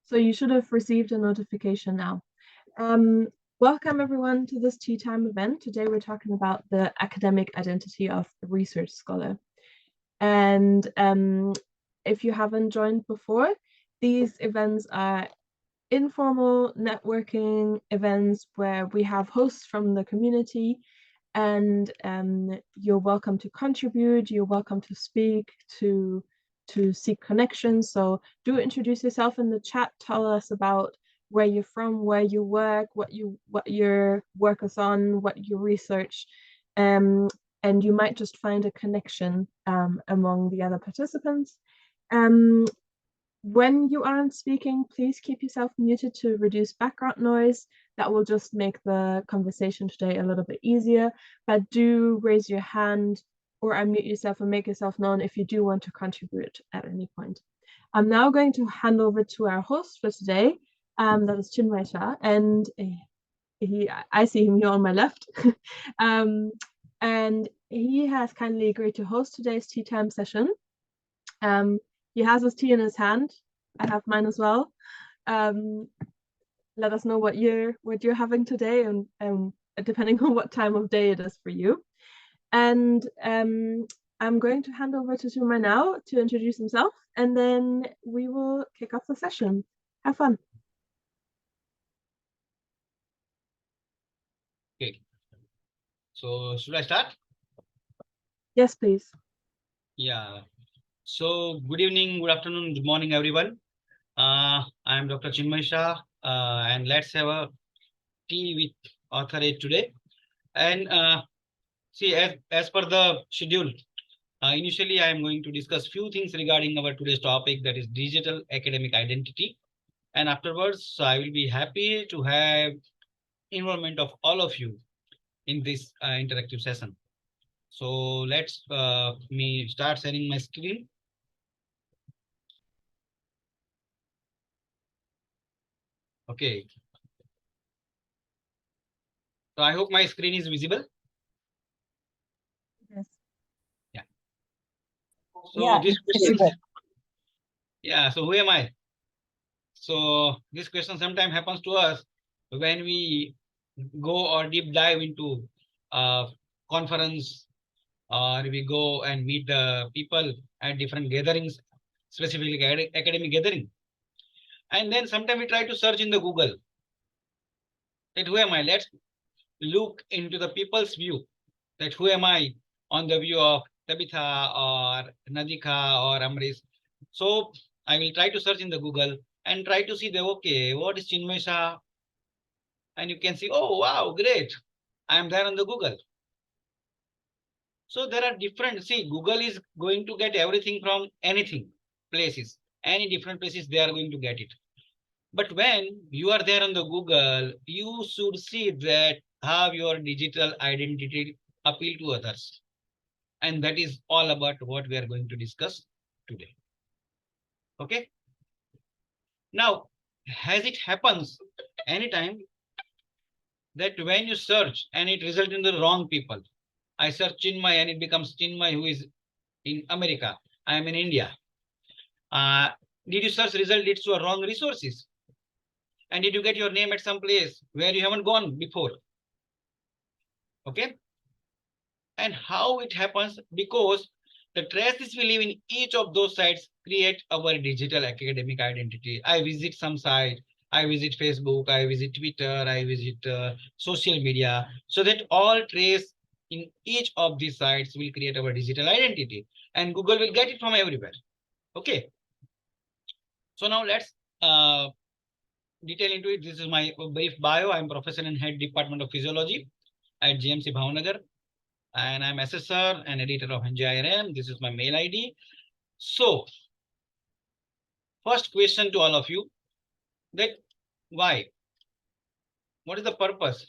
So you should have received a notification now. Um, Welcome everyone to this tea time event. Today we're talking about the academic identity of a research scholar. And if you haven't joined before, these events are informal networking events where we have hosts from the community, and you're welcome to contribute, you're welcome to speak, to seek connections. So do introduce yourself in the chat, tell us about where you're from, where you work, what your work is on, what you research, and you might just find a connection among the other participants. When you aren't speaking, please keep yourself muted to reduce background noise. That will just make the conversation today a little bit easier. But do raise your hand or unmute yourself and make yourself known if you do want to contribute at any point. I'm now going to hand over to our host for today. That is Chinmay Shah, and I see him here on my left. And he has kindly agreed to host today's tea time session. He has his tea in his hand. I have mine as well. Let us know what you're having today, and depending on what time of day it is for you. And I'm going to hand over to Chinmay now to introduce himself, and then we will kick off the session. Have fun. Okay. So should I start? Yes, please. Yeah. So good evening, good afternoon, good morning, everyone. I am Dr. Chinmay Shah, and let's have a tea with AuthorAID today. And see, as per the schedule, initially I am going to discuss few things regarding our today's topic, that is digital academic identity. And afterwards, I will be happy to have involvement of all of you in this interactive session. So let's me start sharing my screen. Okay. So I hope my screen is visible. Yes. Yeah. So this question, visible. yeah. So who am I? So this question sometimes happens to us when we go or deep dive into conference, or we go and meet the people at different gatherings, specifically academic gathering. And then sometimes we try to search in the Google that who am I? Let's look into the people's view, that who am I on the view of Tabitha or Nadika or Amrish. So I will try to search in the Google and try to see the, okay, what is Chinmay Shah? And you can see, oh, wow, great. I am there on the Google. So there are different, see, Google is going to get everything from anything, places, any different places, they are going to get it. But when you are there on the Google, you should see that how your digital identity appeal to others. And that is all about what we are going to discuss today. Okay. Now, as it happens anytime that when you search and it results in the wrong people, I search Chinmay and it becomes Chinmay who is in America. I am in India. Did you search result leads to a wrong resources? And did you get your name at some place where you haven't gone before? Okay. And how it happens? Because the traces we leave in each of those sites create our digital academic identity. I visit some site, I visit Facebook, I visit Twitter, I visit social media. So that all trace in each of these sites will create our digital identity. And Google will get it from everywhere. Okay. So now let's detail into it. This is my brief bio. I'm professor and head department of physiology at GMC Bhavnagar. And I'm assessor and editor of NJIRM. This is my mail ID. So, first question to all of you, that why? What is the purpose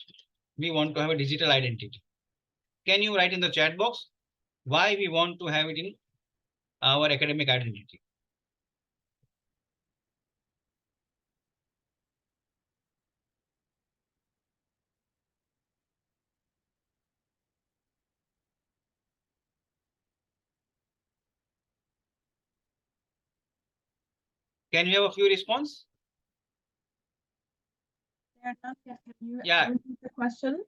we want to have a digital identity? Can you write in the chat box why we want to have it in our academic identity? Can we have a few response? Fair enough. Yeah. Can you Yeah. repeat the question?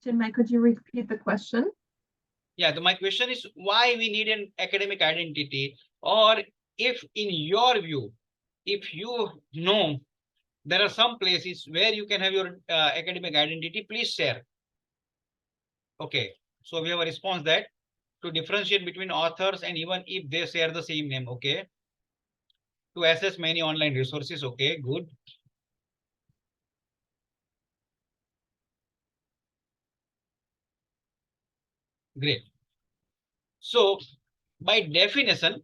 Chinmay, could you repeat the question? Yeah, my question is why we need an academic identity, or if in your view, if you know there are some places where you can have your academic identity, please share. Okay, so we have a response that to differentiate between authors and even if they share the same name. Okay, to access many online resources. Okay, good. Great. So by definition,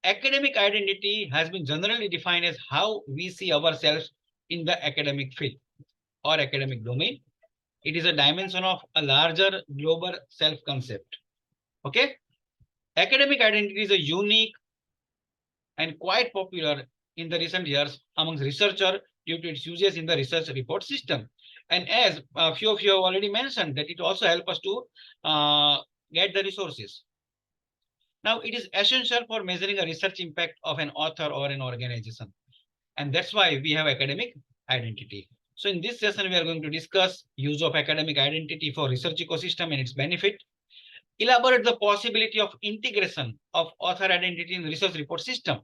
academic identity has been generally defined as how we see ourselves in the academic field or academic domain. It is a dimension of a larger global self-concept. Okay. Academic identity is a unique and quite popular in the recent years amongst researchers due to its uses in the research report system. And as a few of you have already mentioned, that it also helps us to get the resources. Now, it is essential for measuring a research impact of an author or an organization. And that's why we have academic identity. So in this session, we are going to discuss use of academic identity for research ecosystem and its benefit, elaborate the possibility of integration of author identity in research report system,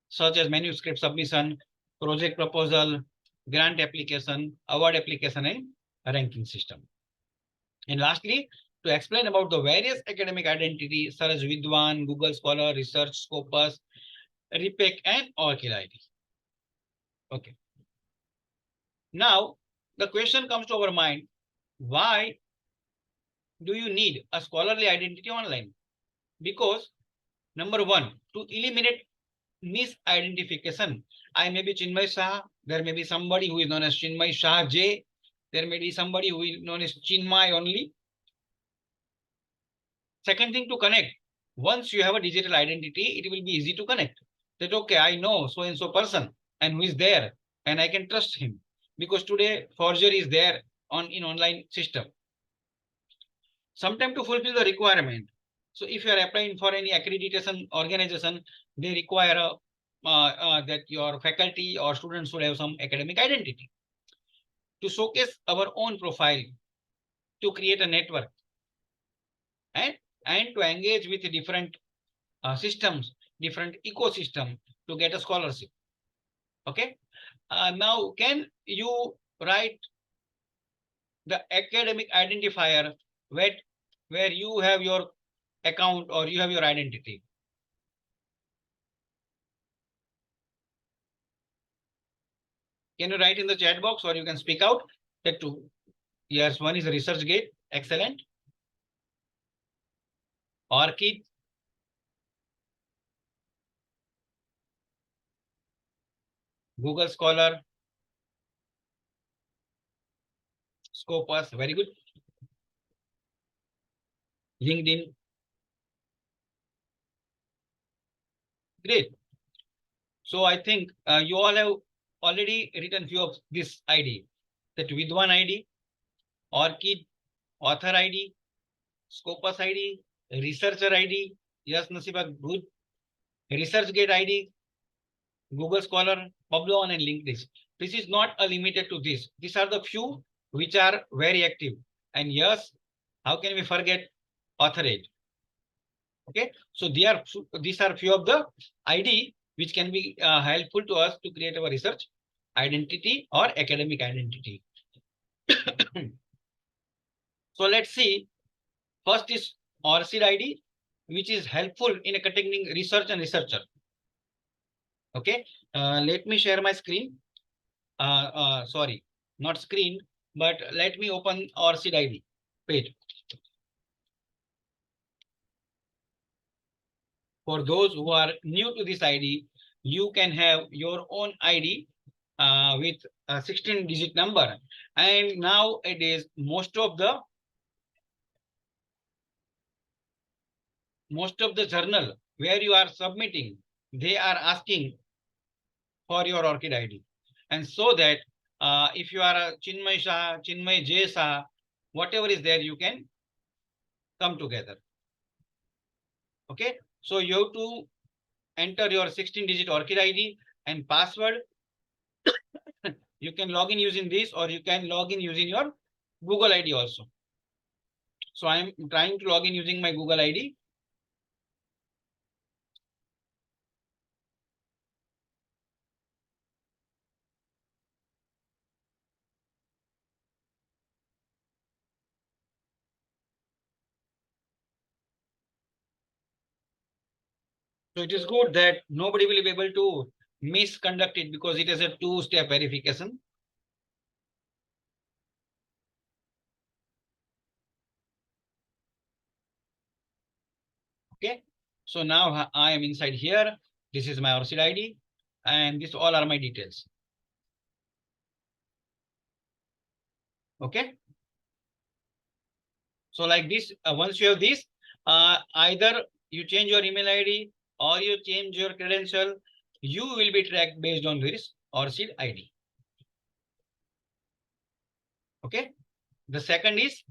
such as manuscript submission, project proposal, grant application, award application, and ranking system. And lastly, to explain about the various academic identities such as Vidwan, Google Scholar, Research, Scopus, REPEC, and AuthorAID. Okay. Now, the question comes to our mind, why do you need a scholarly identity online? Because number one, to eliminate misidentification. I may be Chinmay Shah. There may be somebody who is known as Chinmay Shah J. There may be somebody who is known as Chinmay only. Second thing, to connect. Once you have a digital identity, it will be easy to connect. That okay, I know so and so person and who is there, and I can trust him because today forgery is there in online system. Sometimes to fulfill the requirement. So if you are applying for any accreditation organization, they require that your faculty or students should have some academic identity. To showcase our own profile, to create a network, and to engage with different systems, different ecosystem to get a scholarship. Okay. Now, can you write the academic identifier where you have your account or you have your identity? Can you write in the chat box or you can speak out? That too. Yes, one is ResearchGate. Excellent. ORCID. Google Scholar. Scopus. Very good. LinkedIn. Great. So I think you all have already written few of this ID. That Vidwan ID, ORCID, Author ID, Scopus ID, Researcher ID. Yes, Nasiba, good. ResearchGate ID, Google Scholar, Pablo, and LinkedIn. This is not limited to this. These are the few which are very active. And yes, how can we forget AuthorAID? Okay, so these are few of the ID which can be helpful to us to create our research identity or academic identity. So let's see. First is ORCID ID, which is helpful in connecting research and researcher. Okay, let me share my screen. Sorry, not screen, but let me open ORCID ID page. For those who are new to this ID, you can have your own ID with a 16-digit number. And nowadays, most of the journal where you are submitting, they are asking for your ORCID ID. And so that if you are a Chinmay Shah, Chinmay J Shah, whatever is there, you can come together. Okay, so you have to enter your 16-digit ORCID ID and password. You can log in using this, or you can log in using your Google ID also. So I am trying to log in using my Google ID. So it is good that nobody will be able to misconduct it because it is a two-step verification. Okay. So now I am inside here. This is my ORCID ID, and this all are my details. Okay. So like this, once you have this, either you change your email ID or you change your credential, you will be tracked based on this ORCID ID. Okay. The second is,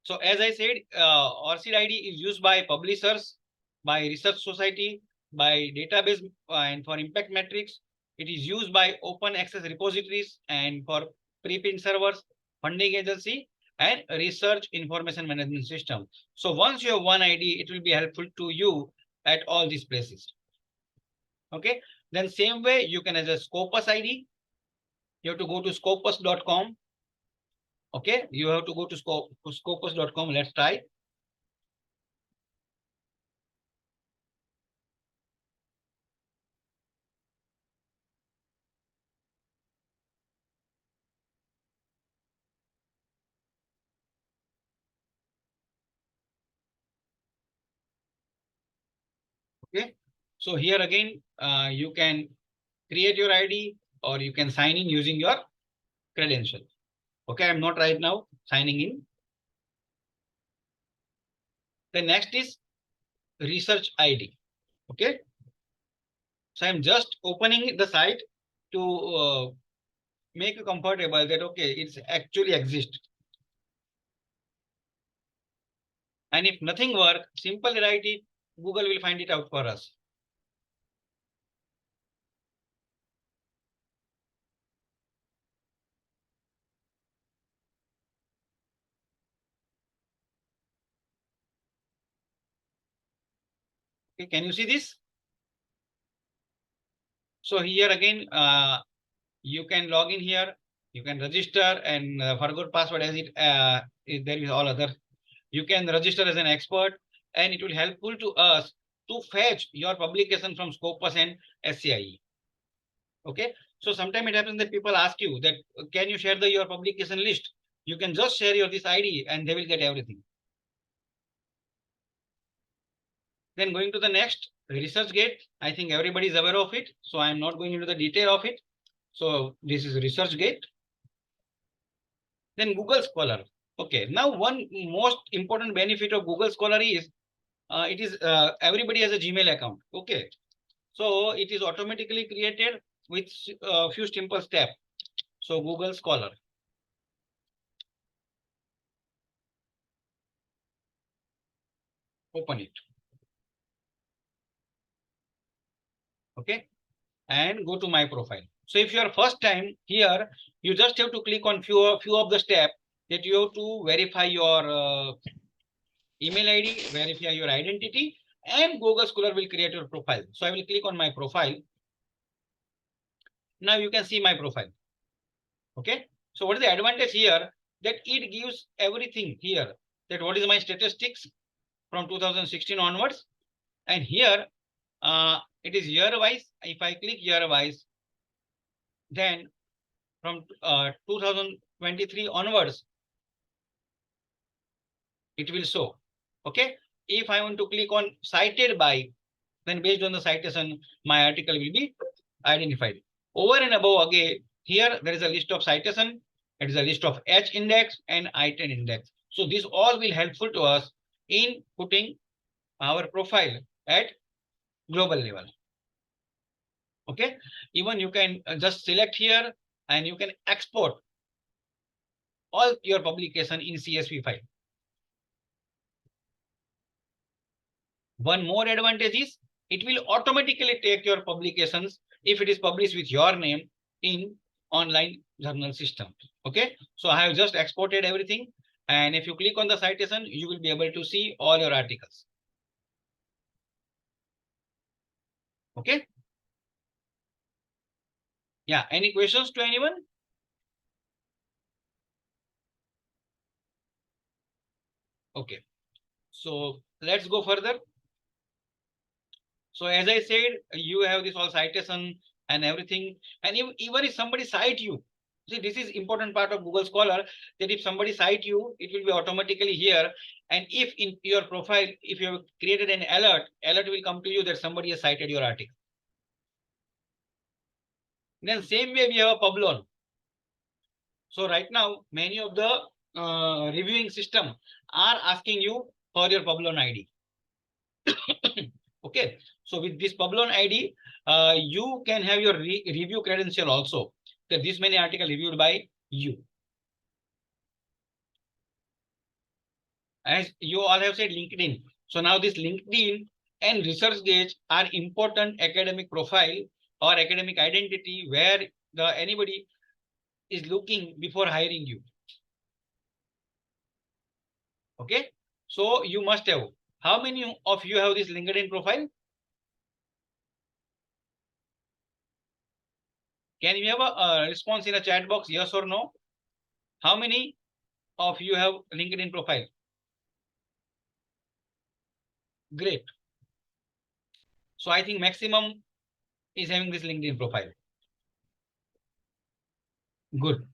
so as I said, ORCID ID is used by publishers, by research society, by database, and for impact metrics. It is used by open access repositories and for preprint servers, funding agency, and research information management system. So once you have one ID, it will be helpful to you at all these places. Okay. Then same way you can have a Scopus ID. You have to go to scopus.com. Okay. You have to go to scopus.com. Let's try. Okay. So here again, you can create your ID or you can sign in using your credential. Okay, I'm not right now signing in. The next is research ID. Okay. So I'm just opening the site to make you comfortable that, okay, it's actually exists. And if nothing works, simply write it. Google will find it out for us. Okay, can you see this? So here again, you can log in here. You can register and forgot password as there is all other. You can register as an expert, and it will helpful to us to fetch your publication from Scopus and SCIE. Okay. So sometimes it happens that people ask you that, can you share your publication list? You can just share your this ID and they will get everything. Then going to the next, ResearchGate. I think everybody is aware of it. So I'm not going into the detail of it. So this is ResearchGate. Then Google Scholar. Okay. Now one most important benefit of Google Scholar is it is everybody has a Gmail account. Okay. So it is automatically created with a few simple steps. So Google Scholar. Open it. Okay. And go to my profile. So if you are first time here, you just have to click on few of the steps that you have to verify your email ID, verify your identity, and Google Scholar will create your profile. So I will click on my profile. Now you can see my profile. Okay. So what is the advantage here? That it gives everything here. That what is my statistics from 2016 onwards. And here it is year wise. If I click year wise, then from 2023 onwards, it will show. Okay. If I want to click on cited by, then based on the citation, my article will be identified. Over and above again, here there is a list of citation. It is a list of H index and I10 index. So this all will helpful to us in putting our profile at global level. Okay. Even you can just select here and you can export all your publication in CSV file. One more advantage is it will automatically take your publications if it is published with your name in online journal system. Okay, so I have just exported everything, and if you click on the citation, you will be able to see all your articles. Okay. Yeah, any questions to anyone? Okay, so let's go further. So as I said, you have this all citation and everything, and even if somebody cite you, see, this is important part of Google Scholar, that if somebody cite you, it will be automatically here. And if in your profile, if you have created an alert will come to you that somebody has cited your article. Then same way we have a Publon. So right now, many of the reviewing system are asking you for your Publon ID. Okay, so with this Publon ID, you can have your review credential also. That this many article reviewed by you. As you all have said, LinkedIn. So now this LinkedIn and ResearchGate are important academic profile or academic identity where anybody is looking before hiring you. Okay, so you must have. How many of you have this LinkedIn profile? Can you have a response in a chat box, yes or no? How many of you have LinkedIn profile? Great. So I think maximum is having this LinkedIn profile. Good.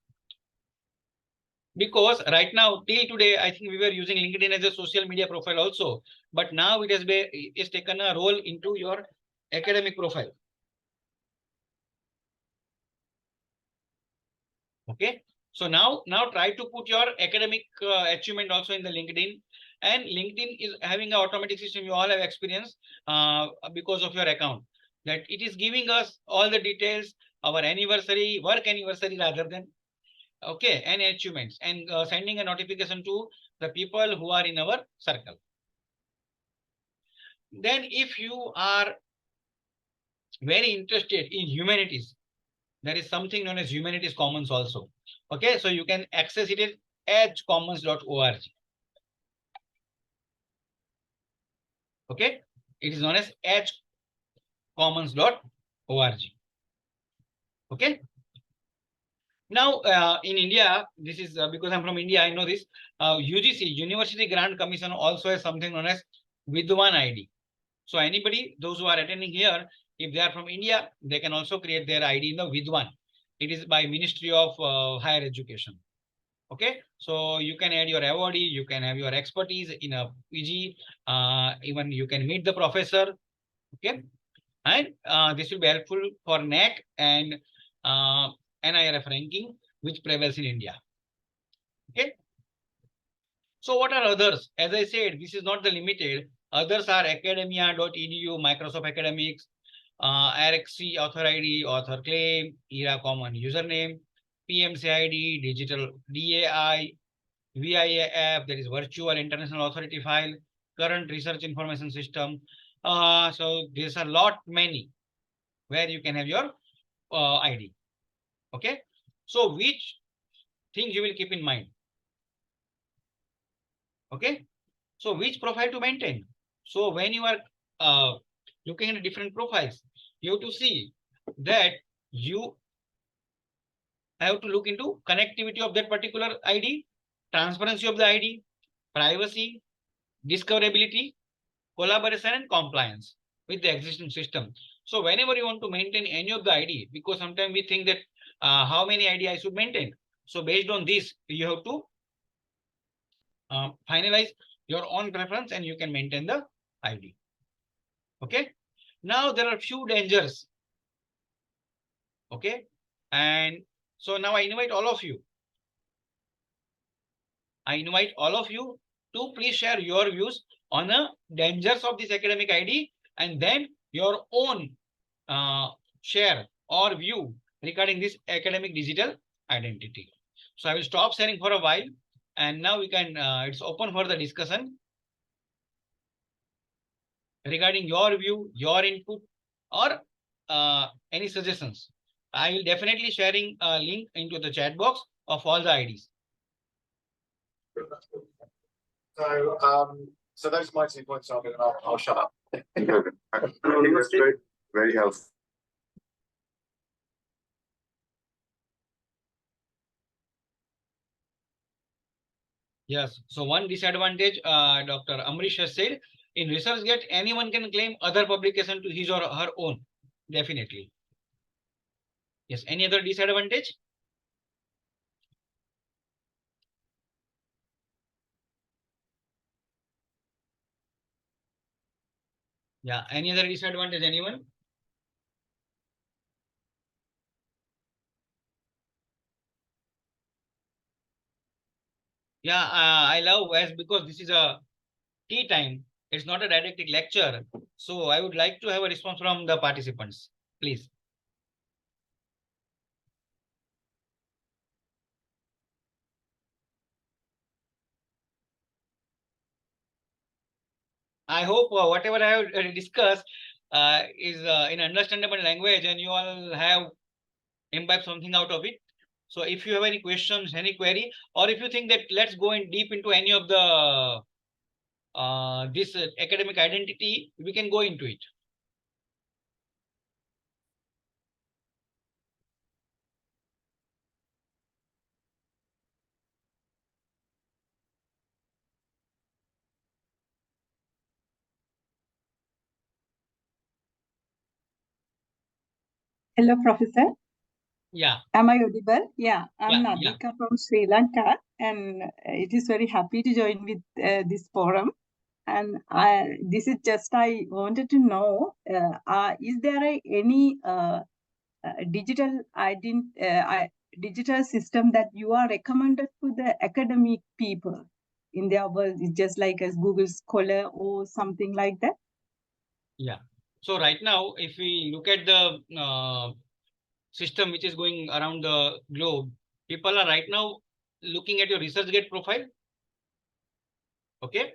Because right now, till today, I think we were using LinkedIn as a social media profile also. But now it has taken a role into your academic profile. Okay. So now try to put your academic achievement also in the LinkedIn. And LinkedIn is having an automatic system. You all have experience because of your account. That it is giving us all the details, our anniversary, work anniversary rather than, okay, and achievements, and sending a notification to the people who are in our circle. Then if you are very interested in humanities, there is something known as Humanities Commons also. Okay, so you can access it at edgecommons.org. Okay, it is known as edgecommons.org. Okay. Now, in India, this is because I'm from India, I know this. UGC, University Grant Commission, also has something known as Vidwan ID. So anybody, those who are attending here, if they are from India, they can also create their ID in the Vidwan. It is by Ministry of Higher Education. Okay, so you can add your awardee, you can have your expertise in a PG, even you can meet the professor. Okay, and this will be helpful for NAC and NIRF ranking, which prevails in India. Okay, so what are others? As I said, this is not the limited. Others are academia.edu, Microsoft Academics, RxC, AuthorID, author claim, ERA common username, PMC ID, digital DAI, VIAF, that is virtual international authority file, current research information system. So there's a lot many where you can have your ID. Okay, so which things you will keep in mind? Okay, so which profile to maintain? So when you are looking at different profiles, you have to see that you have to look into connectivity of that particular ID, transparency of the ID, privacy, discoverability, collaboration, and compliance with the existing system. So whenever you want to maintain any of the ID, because sometimes we think that how many ID I should maintain. So based on this, you have to finalize your own preference and you can maintain the ID. Okay. Now there are few dangers. Okay. And so now I invite all of you. To please share your views on the dangers of this academic ID and then your own share or view regarding this academic digital identity. So I will stop sharing for a while and now we can, it's open for the discussion. regarding your view, your input, or any suggestions. I will definitely sharing a link into the chat box of all the IDs. So those are my 2 points, and I'll shut up. That's great. Very helpful. Yes. So one disadvantage, Dr. Amrish has said, in ResearchGate, anyone can claim other publication to his or her own. Definitely. Yes. Any other disadvantage? Yeah. Any other disadvantage? Anyone? Yeah. I love as because this is a tea time. It's not a didactic lecture. So I would like to have a response from the participants, please. I hope whatever I have discussed is in understandable language and you all have imbibed something out of it. So if you have any questions, any query, or if you think that let's go in deep into any of the this academic identity, we can go into it. Hello, Professor. Yeah. Am I audible? Yeah, I'm Yeah. Nadika from Sri Lanka, and it is very happy to join with this forum. And this is just I wanted to know: is there any digital system that you are recommended to the academic people in their world, just like as Google Scholar or something like that? Yeah. So right now, if we look at the system which is going around the globe, people are right now looking at your ResearchGate profile. Okay.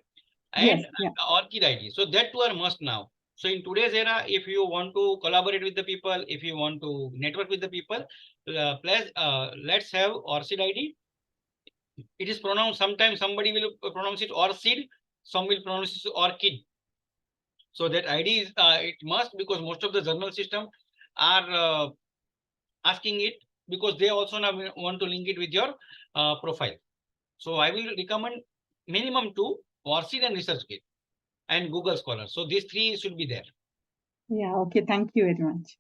And Yes, yeah. ORCID ID. So that two are must now. So in today's era, if you want to collaborate with the people, if you want to network with the people, let's have ORCID ID. It is pronounced, sometimes somebody will pronounce it ORCID, some will pronounce it ORCID. So that ID is it must, because most of the journal system are asking it, because they also now want to link it with your profile. So I will recommend minimum 2, ORCID and ResearchGate and Google Scholar. So these 3 should be there. Yeah, okay. Thank you very much.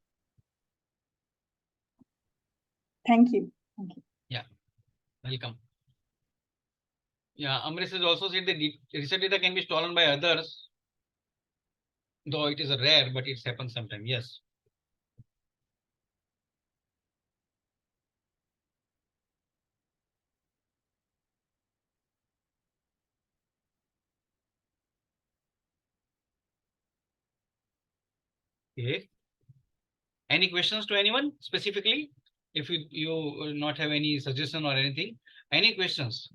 Thank you. Thank you. Yeah, welcome. Yeah, Amrish has also said that research data can be stolen by others, though it is a rare, but it happens sometimes. Yes. Okay. Any questions to anyone specifically? If you not have any suggestion or anything, any questions?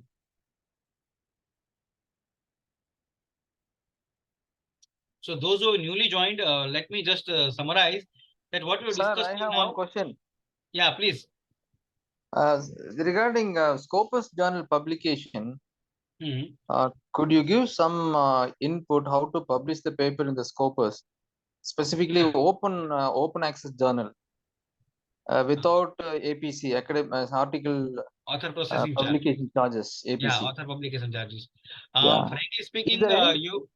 So those who are newly joined, let me just summarize that what we discussed. Sir, I have now. one question. Yeah, please. Regarding Scopus journal publication, Hmm. could you give some input how to publish the paper in the Scopus, specifically open access journal, without APC, article Author processing charge. publication charges, APC? Yeah, author publication charges. Yeah. Frankly speaking, you.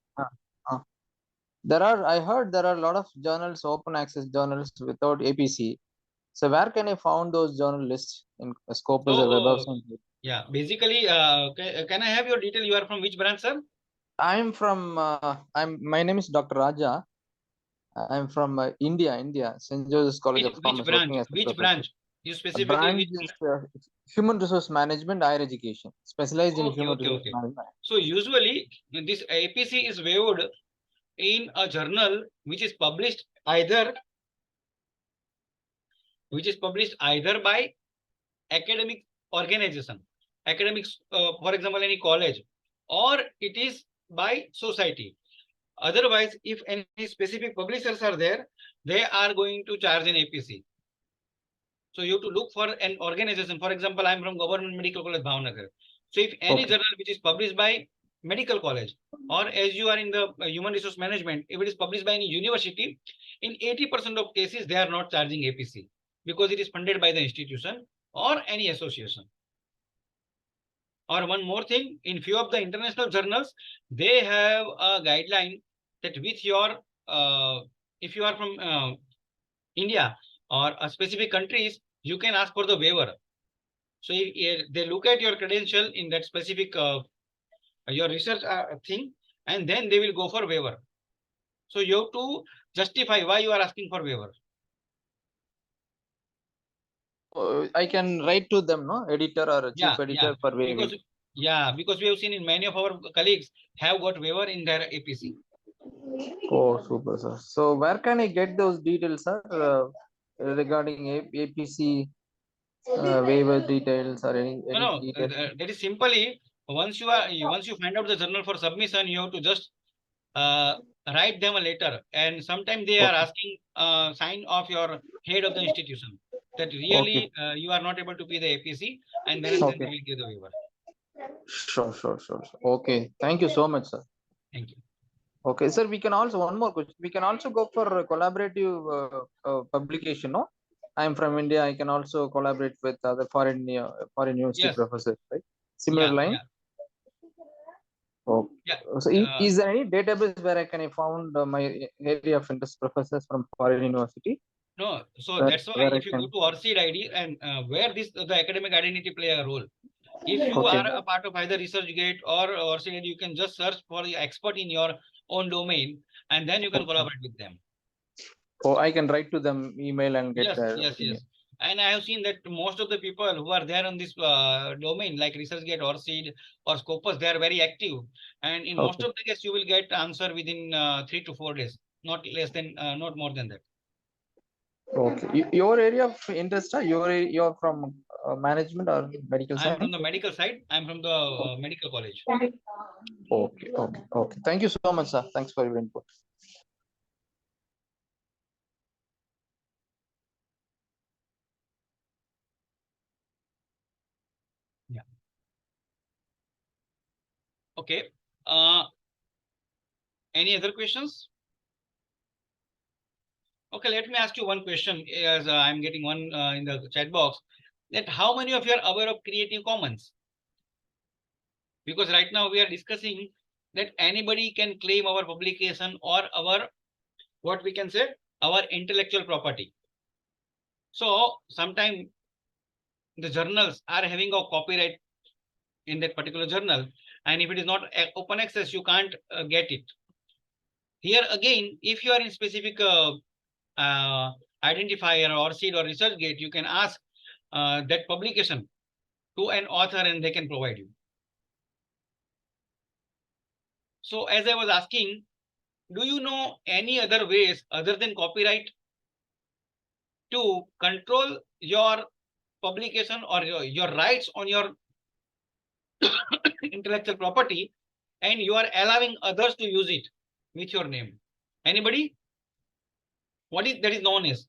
I heard there are a lot of journals, open access journals without APC. So where can I find those journal lists in Scopus or Web of Science? Yeah, basically, can I have your detail? You are from which branch, sir? I'm from. My name is Dr. Raja. I'm from India, St. Joseph's College of Commerce. Which branch? Working as a Which professor. branch? You specifically. Branch is Human Resource Management, Higher Education, specialized in Human Resource Management. So usually this APC is waived in a journal which is published either by academic organization, academics, for example, any college, or it is by society. Otherwise, if any specific publishers are there, they are going to charge an APC. So you have to look for an organization. For example, I'm from Government Medical College, Bhavnagar. So if any journal which is published by medical college, or as you are in the human resource management, if it is published by any university, in 80% of cases, they are not charging APC because it is funded by the institution or any association. Or one more thing, in few of the international journals, they have a guideline that with your, if you are from India or a specific countries, you can ask for the waiver. So if they look at your credential in that specific, your research thing, and then they will go for waiver. So you have to justify why you are asking for waiver. I can write to them, no, editor or chief editor for waiving. Because we have seen in many of our colleagues have got waiver in their APC. Oh, super, sir. So where can I get those details, sir, regarding APC waiver details or any details? That is simply once you find out the journal for submission, you have to just write them a letter, and sometimes they are asking sign of your head of the institution that really you are not able to pay the APC, and then they will give the waiver. Sure. Okay, thank you so much, sir. Thank you. Okay, sir, we can also, one more question, we can also go for a collaborative publication, no? I am from India, I can also collaborate with other foreign university professors, right? Similar line? Okay. So is there any database where I can found my area of interest professors from foreign university? No, so that's why if you go to AuthorAID ID and where the academic identity play a role. If you are a part of either ResearchGate or AuthorAID, you can just search for the expert in your own domain, and then you can collaborate with them. Oh, I can write to them email and get yes. And I have seen that most of the people who are there on this domain, like ResearchGate or Seed or Scopus, they are very active. And in most of the cases, you will get answer within 3 to 4 days, not more than that. Okay. Your area of interest, you're from management or medical side? I'm from the medical side. I'm from the medical college. Okay. Thank you so much, sir. Thanks for your input. Yeah. Okay. Any other questions? Okay, let me ask you one question as I'm getting one in the chat box. That how many of you are aware of Creative Commons? Because right now we are discussing that anybody can claim our publication or our, what we can say, our intellectual property. So sometimes the journals are having a copyright in that particular journal, and if it is not open access, you can't get it. Here again, if you are in specific identifier or seed or ResearchGate, you can ask that publication to an author and they can provide you. So as I was asking, do you know any other ways other than copyright to control your publication or your rights on your intellectual property, and you are allowing others to use it with your name? Anybody? What is that is known as?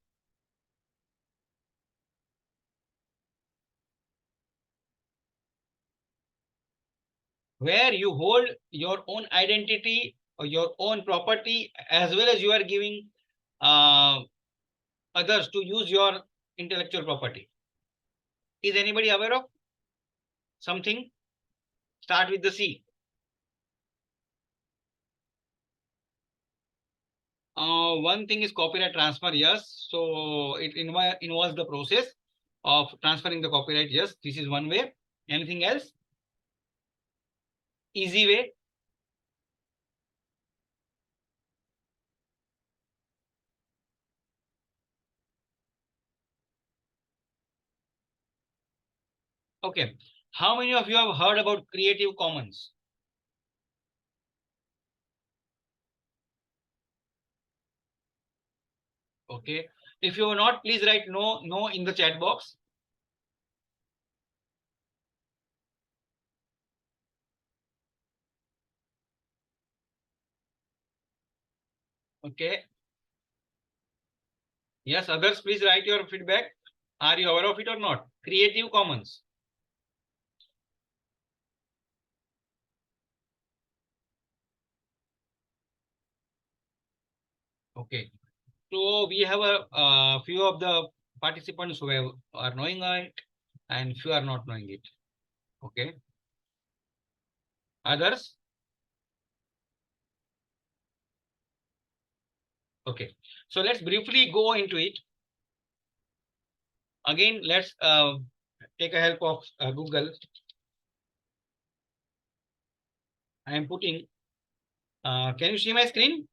Where you hold your own identity or your own property, as well as you are giving others to use your intellectual property. Is anybody aware of something? Start with the C. One thing is copyright transfer, yes. So it involves the process of transferring the copyright, yes. This is one way. Anything else? Easy way? Okay. How many of you have heard about Creative Commons? Okay. If you are not, please write no in the chat box. Okay. Yes, others, please write your feedback. Are you aware of it or not? Creative Commons. Okay. So we have a few of the participants who are knowing it and few are not knowing it. Okay. Others? Okay. So let's briefly go into it. Again, let's take a help of Google. I am putting, can you see my screen?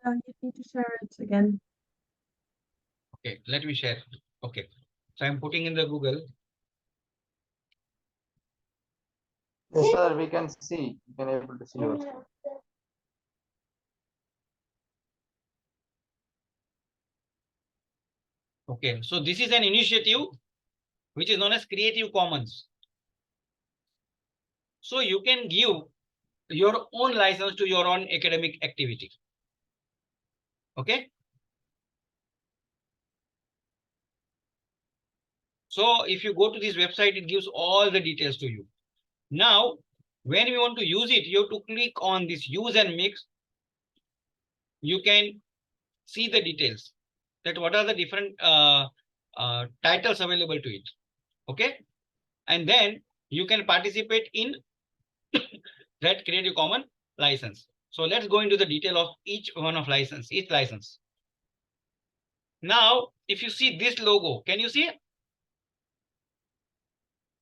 You need to share it again. Okay, let me share. Okay. So I'm putting in the Google. Yes, sir, we can see. We can able to see yours. Okay, so this is an initiative which is known as Creative Commons. So you can give your own license to your own academic activity. Okay. So if you go to this website, it gives all the details to you. Now, when we want to use it, you have to click on this use and mix. You can see the details that what are the different titles available to it. Okay. And then you can participate in that Creative Commons license. So let's go into the detail of each one of each license. Now, if you see this logo, can you see it?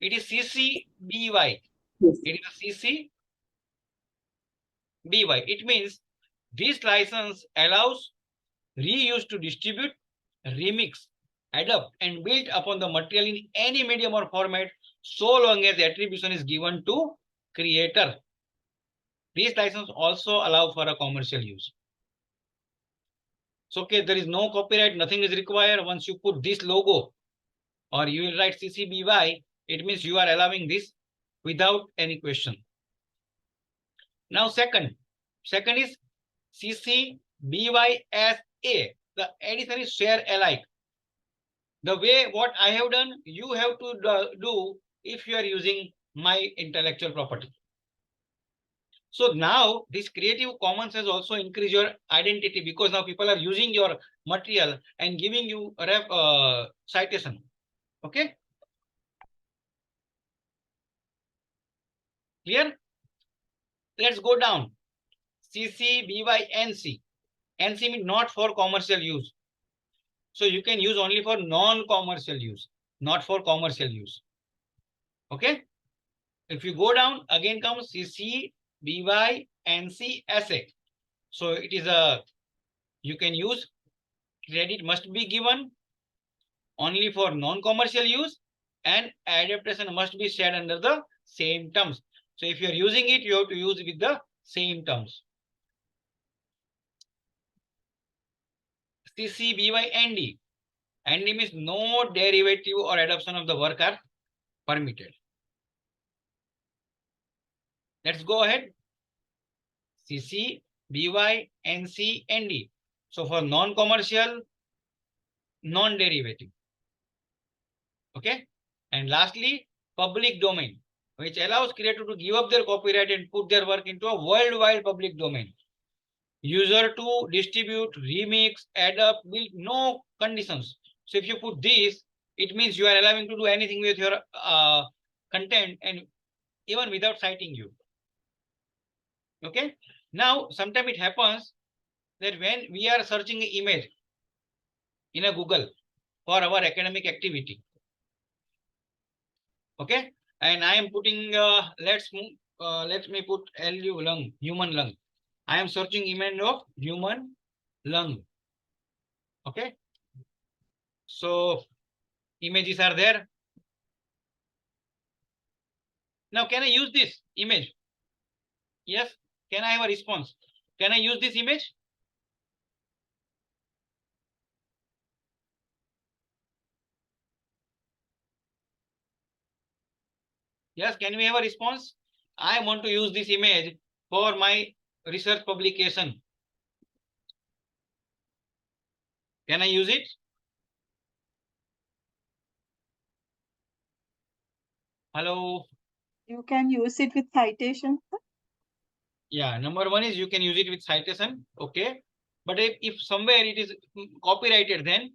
It is CC BY. Yes. It is a CC BY. It means this license allows reuse to distribute, remix, adapt, and build upon the material in any medium or format, so long as the attribution is given to creator. This license also allow for a commercial use. So, okay, there is no copyright, nothing is required. Once you put this logo or you will write CC BY, it means you are allowing this without any question. Now, second is CC BYSA. The addition is share alike. The way what I have done, you have to do if you are using my intellectual property. So now this Creative Commons has also increased your identity because now people are using your material and giving you a citation. Okay. Clear? Let's go down. CC BY NC. NC means not for commercial use. So you can use only for non-commercial use, not for commercial use. Okay. If you go down, again comes CC BY NC SA. So it is you can use, credit must be given only for non-commercial use and adaptation must be shared under the same terms. So if you are using it, you have to use with the same terms. CC BY ND. ND means no derivative or adoption of the work are permitted. Let's go ahead. CC BY NC ND. So for non-commercial, non-derivative. Okay. And lastly, public domain, which allows creator to give up their copyright and put their work into a worldwide public domain. User to distribute, remix, adapt, build, no conditions. So if you put this, it means you are allowing to do anything with your content and even without citing you. Okay. Now, sometimes it happens that when we are searching an image in a Google for our academic activity, okay, and I am putting let me put LU lung, human lung. I am searching image of human lung. Okay, so images are there. Now, can I use this image? Yes. Can I have a response? Can I use this image? Yes. Can we have a response? I want to use this image for my research publication. Can I use it? Hello. You can use it with citation. Yeah, number one is you can use it with citation. Okay. But if somewhere it is copyrighted, then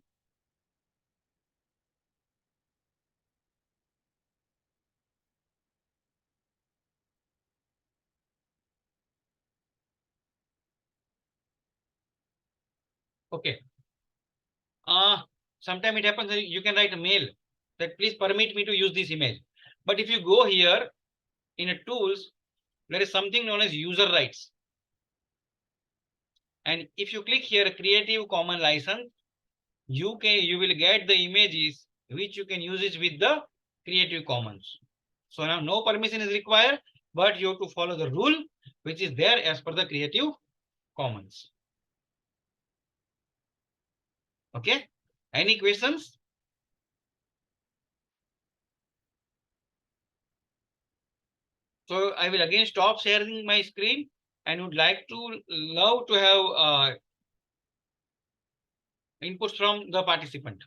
okay. Sometimes it happens that you can write a mail that please permit me to use this image. But if you go here in a tools, there is something known as user rights. And if you click here Creative Commons license, you will get the images which you can use it with the Creative Commons. So now no permission is required, but you have to follow the rule which is there as per the Creative Commons. Okay. Any questions? So I will again stop sharing my screen and would love to have inputs from the participant.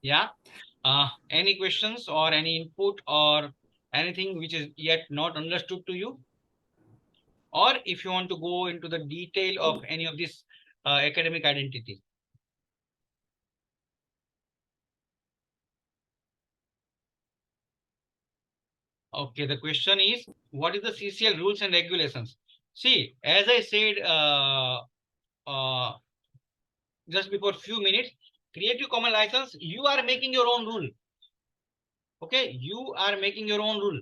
Yeah. Any questions or any input or anything which is yet not understood to you? Or if you want to go into the detail of any of this academic identity. Okay, the question is, what is the CCL rules and regulations? See, as I said just before few minutes, Creative Commons license, you are making your own rule. Okay, you are making your own rule.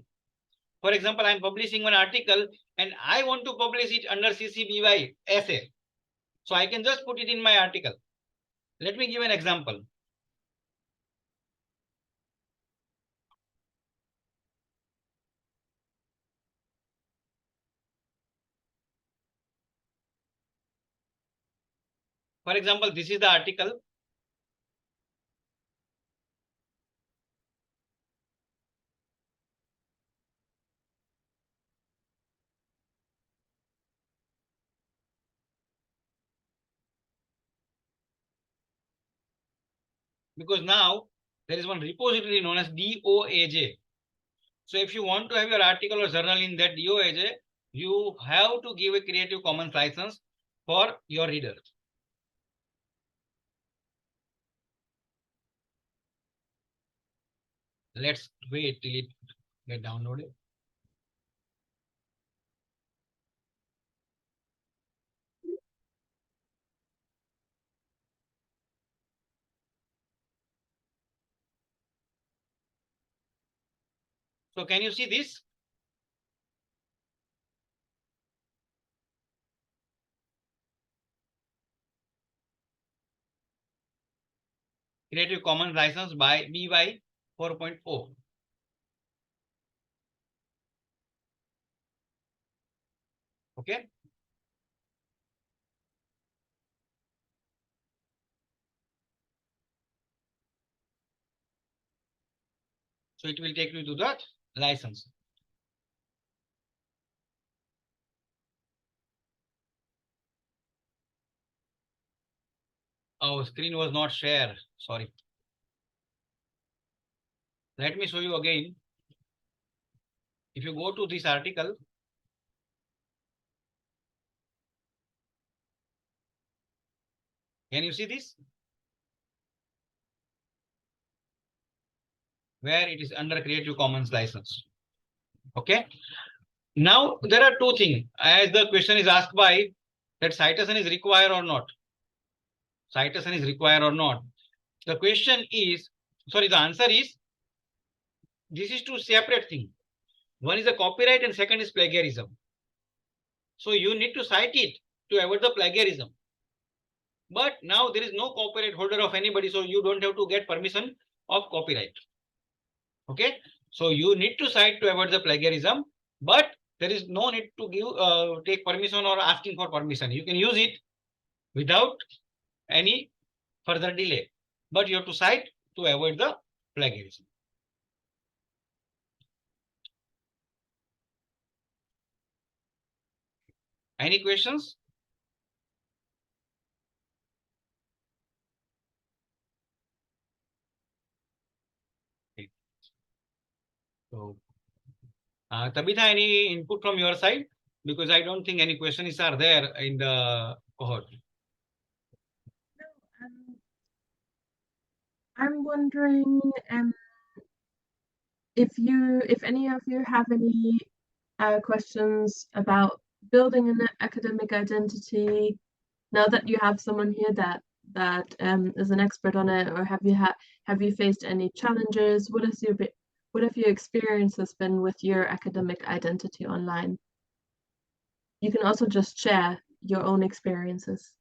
For example, I'm publishing one article and I want to publish it under CC BY essay. So I can just put it in my article. Let me give an example. For example, this is the article. Because now there is one repository known as DOAJ. So if you want to have your article or journal in that DOAJ, you have to give a Creative Commons license for your readers. Let's wait till it get downloaded. So can you see this? Creative Commons license by BY 4.0. Okay. So it will take you to that license. Oh, screen was not shared. Sorry. Let me show you again. If you go to this article, can you see this? Where it is under Creative Commons license. Okay. Now there are two things. As the question is asked by that citation is required or not. Citation is required or not. The question is, sorry, the answer is, this is two separate things. One is the copyright and second is plagiarism. So you need to cite it to avoid the plagiarism. But now there is no copyright holder of anybody, so you don't have to get permission of copyright. Okay, so you need to cite to avoid the plagiarism, but there is no need to give take permission or asking for permission. You can use it without any further delay, but you have to cite to avoid the plagiarism. Any questions? Okay. So, Tabitha, any input from your side? Because I don't think any questions are there in the cohort. I'm wondering if any of you have any questions about building an academic identity, now that you have someone here that is an expert on it, or have you faced any challenges? What have your experiences been with your academic identity online? You can also just share your own experiences.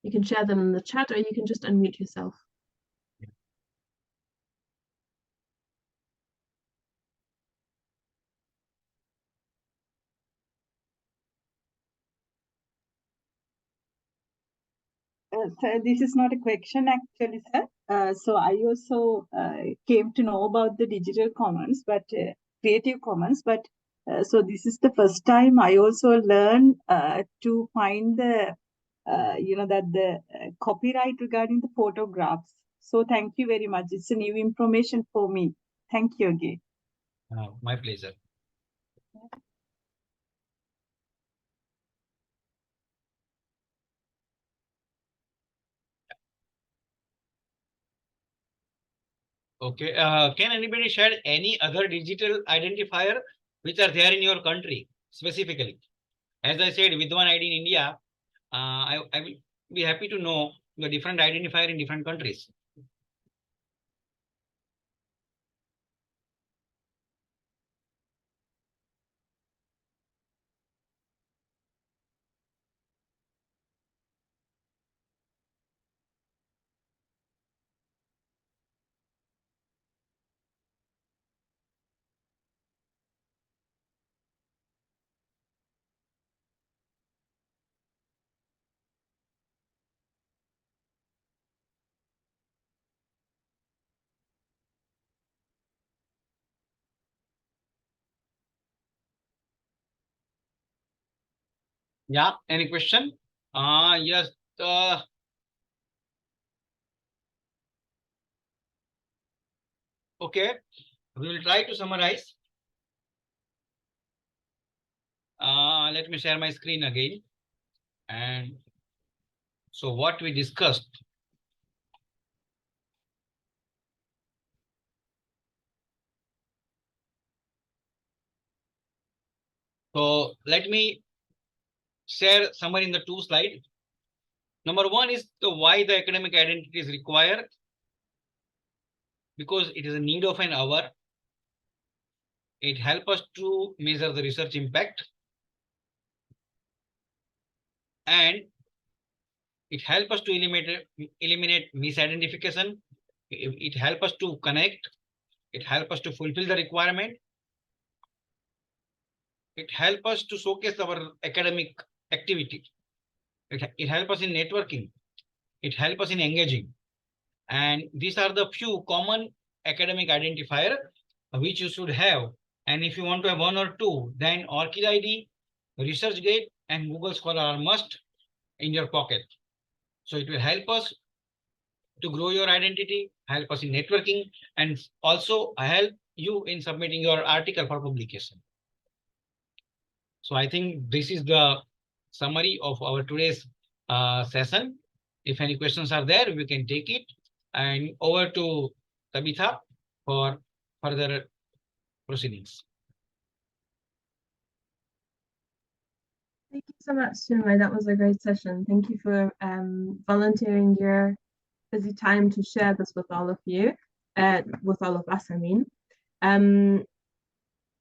You can share them in the chat, or you can just unmute yourself. So this is not a question actually, sir. So I also came to know about the digital commons, but Creative Commons, but so this is the first time I also learned to find the that the copyright regarding the photographs. So thank you very much. It's a new information for me. Thank you again. My pleasure. Okay. Can anybody share any other digital identifier which are there in your country specifically? As I said, with one ID in India, I will be happy to know the different identifier in different countries. Yeah, any question? Yes. Okay, we will try to summarize. Let me share my screen again. And so what we discussed. So let me share summary in the 2 slides. Number 1 is why the academic identity is required. Because it is a need of an hour. It helps us to measure the research impact. And it helps us to eliminate misidentification. It helps us to connect. It helps us to fulfill the requirement. It helps us to showcase our academic activity. It helps us in networking. It helps us in engaging. And these are the few common academic identifier which you should have. And if you want to have 1 or 2, then ORCID ID, ResearchGate, and Google Scholar are must in your pocket. So it will help us to grow your identity, help us in networking, and also help you in submitting your article for publication. So I think this is the summary of our today's session. If any questions are there, we can take it. And over to Tabitha for further proceedings. Thank you so much, Chinmay. That was a great session. Thank you for volunteering your busy time to share this with all of you, with all of us, I mean.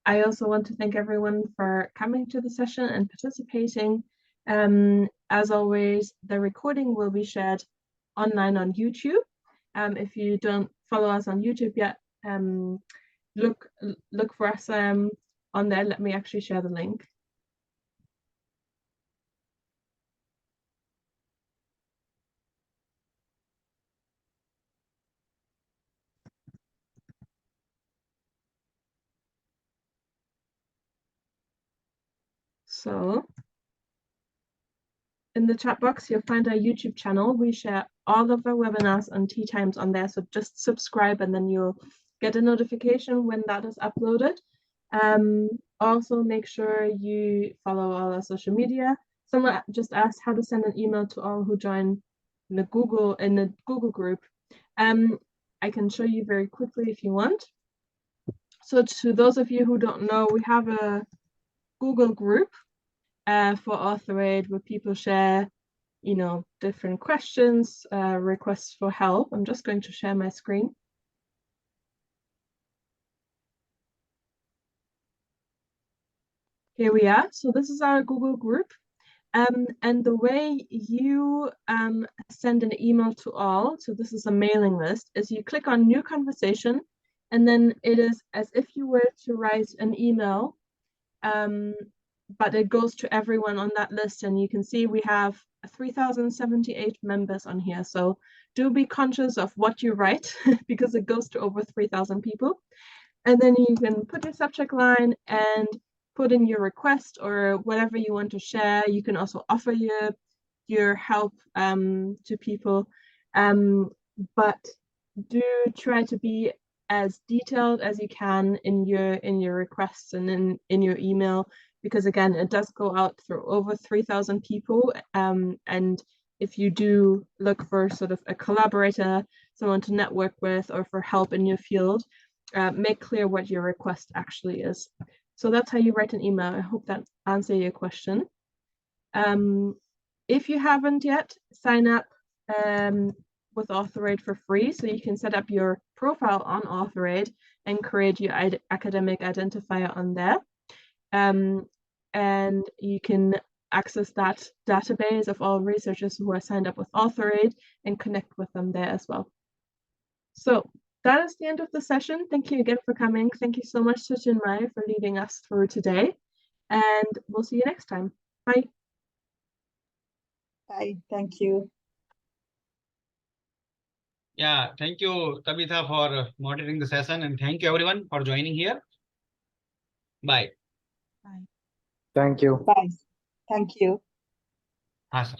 I also want to thank everyone for coming to the session and participating. As always, the recording will be shared online on YouTube. If you don't follow us on YouTube yet, look for us on there. Let me actually share the link. So in the chat box, you'll find our YouTube channel. We share all of our webinars and tea times on there. So just subscribe and then you'll get a notification when that is uploaded. Also make sure you follow all our social media. Someone just asked how to send an email to all who join the Google group. I can show you very quickly if you want. So to those of you who don't know, we have a Google group for AuthorAID where people share, you know, different questions, requests for help. I'm just going to share my screen. Here we are. So this is our Google group. And the way you send an email to all, so this is a mailing list, is you click on New Conversation, and then it is as if you were to write an email, but it goes to everyone on that list. And you can see we have 3,078 members on here. So do be conscious of what you write because it goes to over 3,000 people. And then you can put your subject line and put in your request or whatever you want to share. You can also offer your help to people, but do try to be as detailed as you can in your requests and in your email, because again, it does go out through over 3,000 people. And if you do look for sort of a collaborator, someone to network with, or for help in your field, make clear what your request actually is. So that's how you write an email. I hope that answers your question. If you haven't yet, sign up with AuthorAID for free. So you can set up your profile on AuthorAID and create your academic identifier on there. And you can access that database of all researchers who are signed up with AuthorAID and connect with them there as well. So that is the end of the session. Thank you again for coming. Thank you so much to Chinmay for leading us through today. And we'll see you next time. Bye. Bye. Thank you. Yeah, thank you, Tabitha, for moderating the session, and thank you everyone for joining here. Bye. Bye. Thank you. Bye. Thank you. Sir.